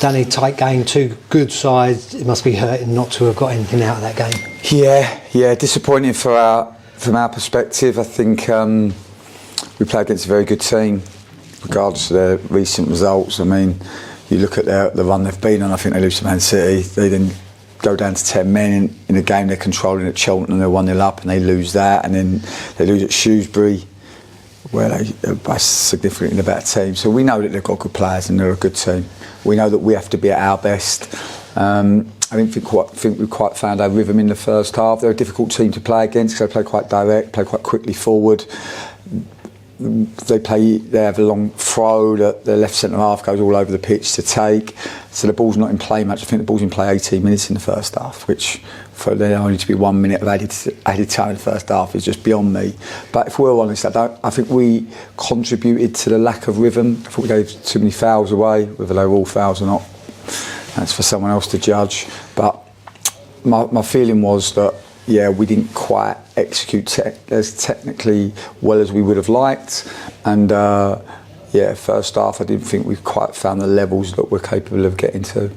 Danny, tight game, two good sides. It must be hurting not to have got anything out of that game. Yeah, disappointing from our perspective. I think we play against a very good team, regardless of their recent results. I mean, you look at the run they've been on. I think they lose to Man City. They then go down to 10 men in a game they're controlling at Cheltenham. They're 1-0 up and they lose that, and then they lose at Shrewsbury, where they are significantly the better team. So we know that they've got good players and they're a good team. We know that we have to be at our best. I think we quite found our rhythm in the first half. They're a difficult team to play against because they play quite direct, play quite quickly forward. They have a long throw that the left centre half goes all over the pitch to take. So the ball's not in play much. I think the ball's in play 18 minutes in the first half, which for there only to be 1 minute of added time in the first half is just beyond me. But if we're honest, I think we contributed to the lack of rhythm. I thought we gave too many fouls away, whether they were all fouls or not. That's for someone else to judge. But my feeling was that, yeah, we didn't quite execute as technically well as we would have liked. And first half, I didn't think we quite found the levels that we're capable of getting to.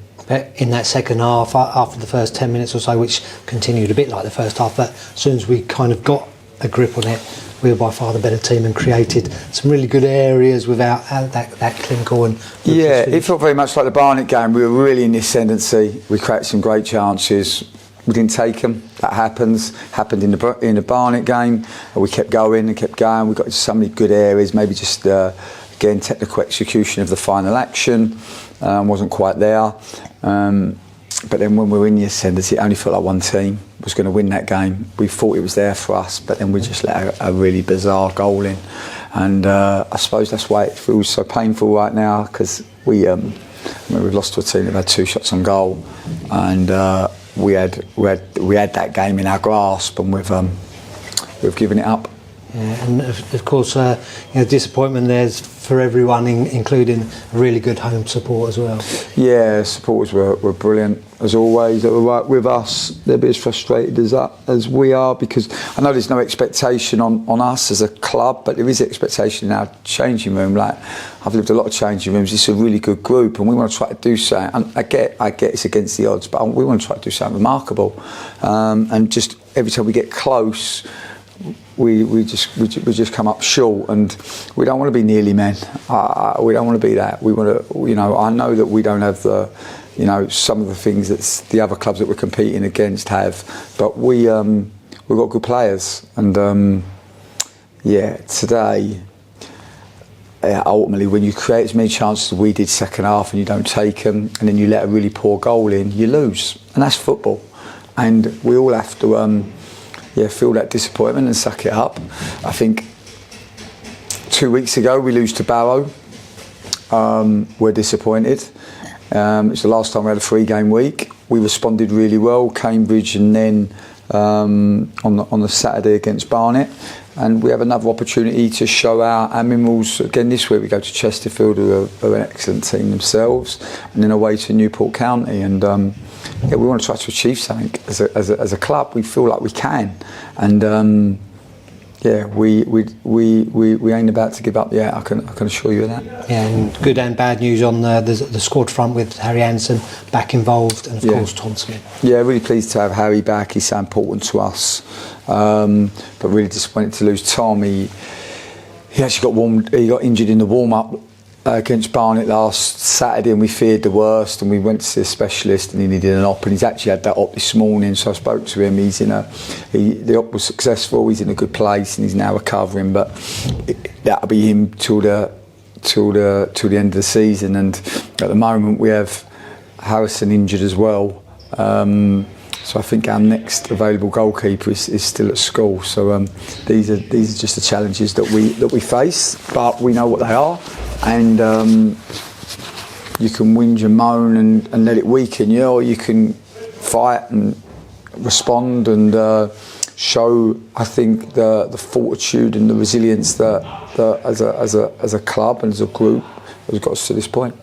In that second half, after the first 10 minutes or so, which continued a bit like the first half, but as soon as we kind of got a grip on it, we were by far the better team and created some really good areas without that clinical and... Yeah, it felt very much like the Barnet game. We were really in the ascendancy. We created some great chances. We didn't take them. That happened in the Barnet game. We kept going and kept going. We got into so many good areas. Maybe just again technical execution of the final action wasn't quite there. But then when we were in the ascendancy, it only felt like one team was going to win that game. We thought it was there for us, but then we just let a really bizarre goal in. And I suppose that's why it feels so painful right now, because we've lost to a team that had 2 shots on goal, and we had that game in our grasp, and we've given it up. Yeah, and of course, disappointment there's for everyone, including a really good home support as well. Yeah, supporters were brilliant as always. They were right with us. They'll be as frustrated as we are, because I know there's no expectation on us as a club, but there is expectation in our changing room. Like, I've lived a lot of changing rooms. It's a really good group, and we want to try to do something. And I get it's against the odds, but we want to try to do something remarkable. And just every time we get close, we just come up short, and we don't want to be nearly men. We don't want to be that. We want to, I know that we don't have some of the things that the other clubs that we're competing against have, but we've got good players, and today, ultimately, when you create as many chances as we did second half and you don't take them, and then you let a really poor goal in, you lose, and that's football, and we all have to. Feel that disappointment and suck it up. I think 2 weeks ago we lose to Barrow. We're disappointed. It's the last time we had a 3-game week. We responded really well. Cambridge, and then on the Saturday against Barnet. And we have another opportunity to show our minerals again this week. We go to Chesterfield, who are an excellent team themselves, and then away to Newport County. And we want to try to achieve something as a club. We feel like we can, and we ain't about to give up yet. I can assure you of that. Yeah, and good and bad news on the squad front with Harry Anderson back involved, and of course Tom Smith. Yeah, really pleased to have Harry back. He's so important to us, but really disappointed to lose Tom. He actually got injured in the warm up against Barnet last Saturday, and we feared the worst, and we went to see a specialist, and he needed an op, and he's actually had that op this morning. So I spoke to him. The op was successful. He's in a good place, and he's now recovering. But that'll be him till the end of the season. And at the moment we have Harrison injured as well. So I think our next available goalkeeper is still at school. So these are just the challenges that we face, but we know what they are. And you can whinge and moan and let it weaken you, or you can fight and respond and show, I think, the fortitude and the resilience that as a club and as a group has got us to this point.